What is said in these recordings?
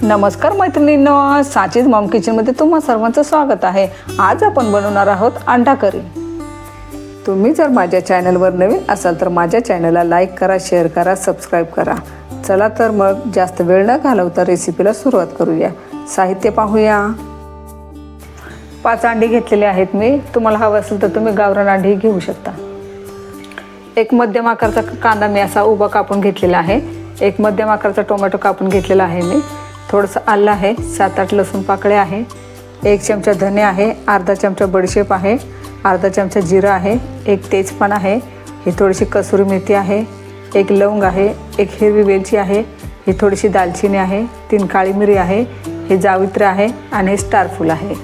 नमस्कार मैत्रिणींनो, साचीज मॉम किचनमध्ये तुम्हा सर्वांचं स्वागत आहे। आज आपण बनवणार आहोत अंडा करी। तुम्ही जर माझ्या चॅनलवर नवीन असाल तर माझ्या चॅनलला लाईक करा, शेअर करा, सबस्क्राइब करा। चला तर मग जास्त वेळ न घालवता रेसिपीला सुरुवात करूया। साहित्य पाहूया। 5 अंडी घेतलेले आहेत मी। तुम्हाला हवं असेल तर तुम्ही गावरान अंडी घेऊ शकता। एक मध्यम आकाराचा कांदा मी असा उभा कापून घेतलेला आहे। एक मध्यम आकाराचा टोमॅटो कापून घेतलेला आहे मी। थोडंसं आलं आहे, 7-8 लसूण पाकळ्या आहे, 1 चमचा धने आहे, अर्धा चमचा बडीशेप आहे, अर्धा चमचा जिरा आहे, 1 तेजपान आहे, ही थोडीशी कसुरी मेथी आहे, 1 लवंग आहे, 1 हिरवी वेलची आहे, ही थोडीशी दालचिनी आहे, 3 काळी मिरी आहे, हे जावित्री आहे आणि हे स्टार फूल आहे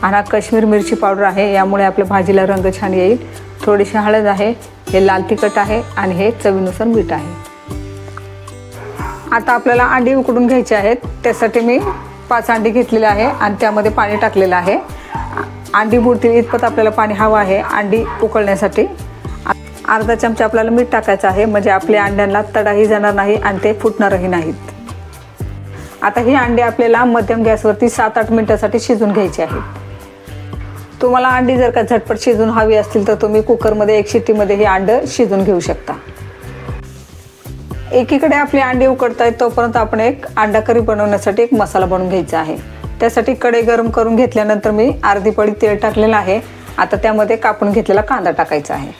आणि हा काश्मीर मिरची पावडर आहे। यामुळे आपल्या भाजीला रंग छान येईल। थोडीशी हळद आहे, हे लाल तिखट आहे आणि हे चवीनुसार मीठ आहे। आता आपल्याला अंडी उकडून घ्यायची आहेत। त्यासाठी मी 5 अंडी घेतलेले आहे आणि त्यामध्ये पाणी टाकलेलं आहे। अंडी बुडतील इतपत आपल्याला पाणी हवं आहे अंडी उकळण्यासाठी। अर्धा चमचा आपल्याला मीठ टाकायचं आहे, म्हणजे आपल्या अंड्यांना तडाही जाणार नाही आणि ते फुटणारही नाहीत। आता ही अंडी आपल्याला मध्यम गॅसवरती 7-8 मिनिटांसाठी शिजून घ्यायची आहेत। तुम्हाला अंडी जर का झटपट शिजून हवी असतील तर तुम्ही कुकरमध्ये 1 शिट्टीमध्ये ही अंडं शिजून घेऊ शकता। एकीकडे आपली अंडी उकडत आहेत तोपर्यंत आपण एक अंडा करी बनवण्यासाठी एक मसाला बनवून घ्यायचा आहे। त्यासाठी कढई गरम करून घेतल्यानंतर मी अर्धी पळी तेल टाकलेलं आहे। आता त्यामध्ये कापून घेतलेला कांदा टाकायचा आहे।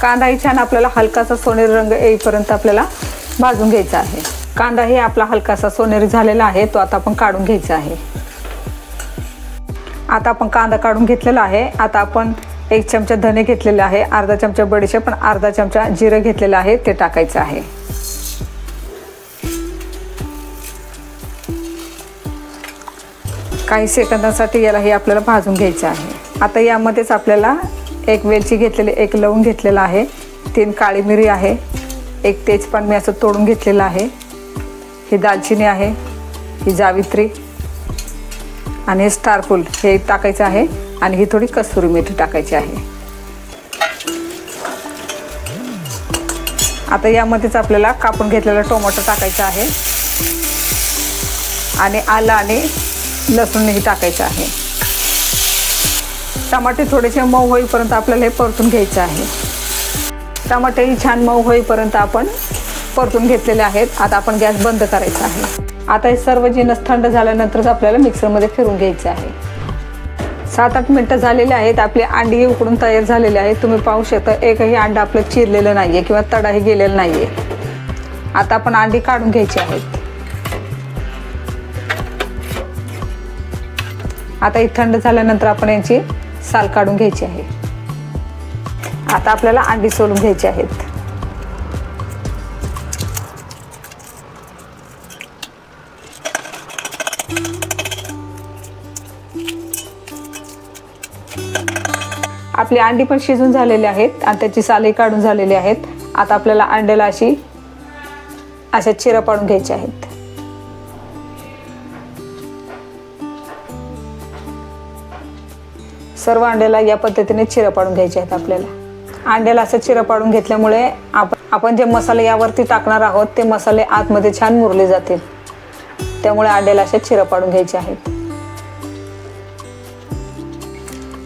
कांदाही छान आपल्याला हलकासा सोनेरी रंग येईपर्यंत आपल्याला भाजून घ्यायचा आहे। कांदाही आपला हलकासा सोनेरी झालेला आहे, तो आता आपण काढून घ्यायचा आहे। आता आपण कांदा काढून घेतलेला आहे। आता आपण 1 चमचा धने घेतलेले आहे, अर्धा चमचा बडीशेप पण अर्धा चमचा जिरं घेतलेलं आहे, ते टाकायचं आहे। काही सेकंदासाठी याला हे आपल्याला भाजून घ्यायचं आहे। आता यामध्येच आपल्याला 1 वेलची घेतलेली, 1 लवंग घेतलेला आहे, 3 काळी मिरी आहे, 1 तेजपान मी असं तोडून घेतलेलं आहे, ही दालचिनी आहे, ही जावित्री आणि हे स्टार फूल हे टाकायचं आहे आणि ही थोडी कसुरी मेथी टाकायची आहे। आता यामध्येच आपल्याला कापून घेतलेला टोमॅटो टाकायचा आहे आणि आलं आणि लसूणही टाकायचं आहे। टमाटे थोडेसे मऊ होईपर्यंत आपल्याला हे परतून घ्यायचं आहे। टमाटेही छान मऊ होईपर्यंत आपण परतून घेतलेले आहेत। आता आपण गॅस बंद करायचा आहे। आता हे सर्व जिन्नस थंड झाल्यानंतरच आपल्याला मिक्सरमध्ये फिरवून घ्यायचे आहे। 7-8 मिनिटं झालेले आहेत। आपली अंडी उकडून तयार झालेली आहे। तुम्ही पाहू शकता एकही अंडा आपलं चिरलेलं नाही आहे किंवा तडाही गेलेलं नाही आहे। आता आपण अंडी काढून घ्यायची आहेत। आता ही थंड झाल्यानंतर आपण यांची साल काढून घ्यायची आहे। आता आपल्याला अंडी सोलून घ्यायची आहेत। आपली अंडी पण शिजून झालेली आहेत आणि त्याची सालही काढून झालेली आहेत। आता आपल्याला अंड्याला अशा चिरा पाडून घ्यायच्या आहेत। सर्व अंड्याला या पद्धतीने चिरा पाडून घ्यायचे आहेत। आपल्याला अंड्याला असं चिरा पाडून घेतल्यामुळे आपण जे मसाले यावरती टाकणार आहोत ते मसाले आतमध्ये छान मुरले जातील। त्यामुळे अंड्याला अशा चिरा पाडून घ्यायचे आहेत।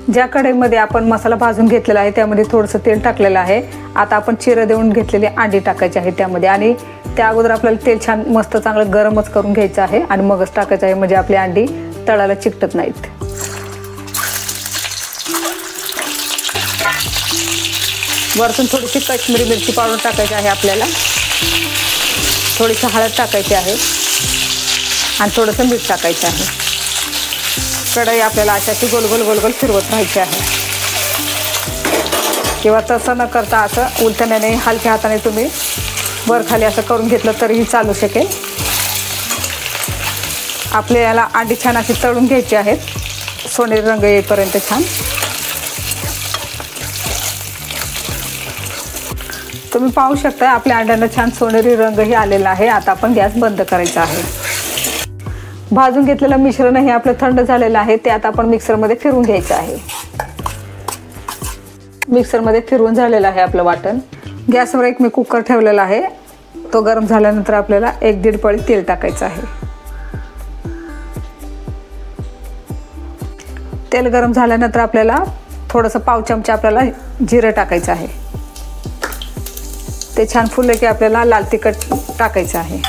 ज्या कढईमध्ये आपण मसाला भाजून घेतलेला आहे त्यामध्ये थोडंसं तेल टाकलेलं आहे। आता आपण चिरं देऊन घेतलेली अंडी टाकायची आहे त्यामध्ये आणि त्या अगोदर आपल्याला तेल छान मस्त चांगलं गरमच करून घ्यायचं आहे आणि मगच टाकायचं आहे, म्हणजे आपली अंडी तळाला चिकटत नाहीत। वरतून थोडीशी काश्मीरी मिरची पावडर टाकायची आहे आपल्याला, थोडीशी हळद टाकायची आहे आणि थोडंसं मीठ टाकायचं आहे। कढई आपल्याला अशी गोल गोल गोल गोल फिरवत राहायची आहे किंवा तसं न करता असं उलटण्याने हलक्या हाताने तुम्ही वर खाली असं करून घेतलं तरीही चालू शकेल। आपल्याला अंडी छान अशी तळून घ्यायची आहेत, सोनेरी रंग येईपर्यंत छान। तुम्ही पाहू शकता आपल्या अंड्यांना छान सोनेरी रंगही आलेला आहे। आता आपण गॅस बंद करायचा आहे। भाजून घेतलेलं मिश्रण हे आपलं थंड झालेलं आहे, ते आता आपण मिक्सरमध्ये फिरवून घ्यायचं आहे। मिक्सरमध्ये फिरवून झालेलं आहे आपलं वाटण। गॅसवर एक मी कुकर ठेवलेला आहे, तो गरम झाल्यानंतर आपल्याला 1-1.5 पळी तेल टाकायचं आहे। तेल गरम झाल्यानंतर आपल्याला थोडंसं पाव चमचा आपल्याला जिरं टाकायचं आहे। ते छान फुलले की आपल्याला लाल तिखट टाकायचं आहे।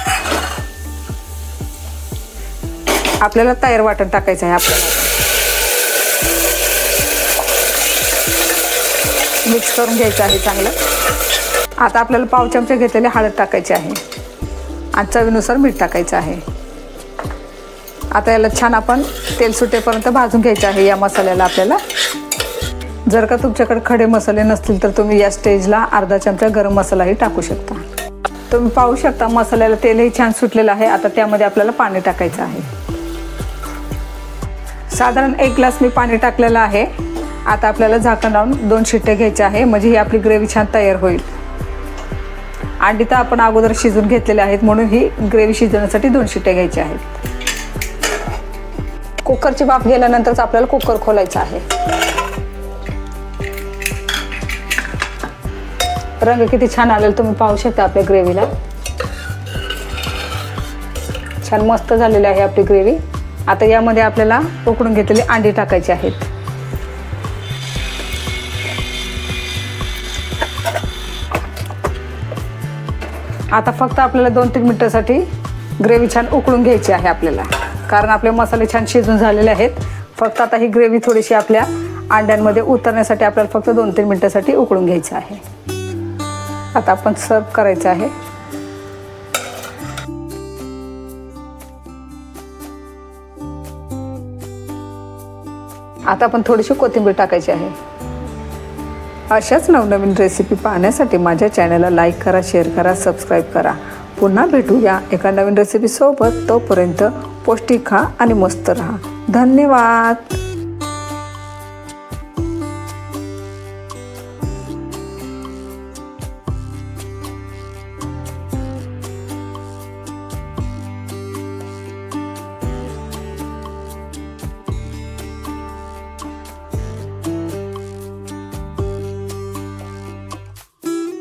आपल्याला तयार वाटण टाकायचं आहे। आपल्याला मिक्स करून घ्यायचं आहे चांगलं। आता आपल्याला पाव चमचा घेतलेले हळद टाकायची आहे आणि चवीनुसार मीठ टाकायचं आहे। आता याला छान आपण तेल सुटेपर्यंत भाजून घ्यायचं आहे या मसाल्याला आपल्याला। जर का तुमच्याकडे खडे मसाले नसतील तर तुम्ही या स्टेजला अर्धा चमचा गरम मसालाही टाकू शकता। तुम्ही पाहू शकता मसाल्याला तेलही छान सुटलेलं आहे। आता त्यामध्ये आपल्याला पाणी टाकायचं आहे। साधारण 1 ग्लास मी पाणी टाकलेलं आहे। आता आपल्याला झाकण लावून 2 शिट्टे घ्यायचे आहे, म्हणजे ही आपली ग्रेव्ही छान तयार होईल। अंडी तर आपण अगोदर शिजून घेतलेले आहेत, म्हणून ही ग्रेव्ही शिजवण्यासाठी 2 शिट्टे घ्यायचे आहेत। कुकरची वाफ गेल्यानंतरच आपल्याला कुकर खोलायचा आहे। रंग किती छान आलेला तुम्ही पाहू शकता आपल्या ग्रेव्हीला। छान मस्त झालेली आहे आपली ग्रेव्ही। आता यामध्ये आपल्याला उकडून घेतलेली अंडी टाकायची आहेत। आता फक्त आपल्याला 2-3 मिनिटांसाठी ग्रेव्ही छान उकळून घ्यायची आहे आपल्याला, कारण आपले मसाले छान शिजून झालेले आहेत। फक्त आता ही ग्रेव्ही थोडीशी आपल्या अंड्यांमध्ये उतरण्यासाठी आपल्याला फक्त 2-3 मिनिटांसाठी उकळून घ्यायचं आहे। आता आपण सर्व करायचं आहे। आता आपण थोडीशी कोथिंबीर टाकायची आहे। अशाच नवनवीन रेसिपी पाहण्यासाठी माझ्या चॅनलला लाईक करा, शेअर करा, सबस्क्राईब करा। पुन्हा भेटूया एका नवीन रेसिपी सोबत। तोपर्यंत पौष्टिक खा आणि मस्त रहा। धन्यवाद।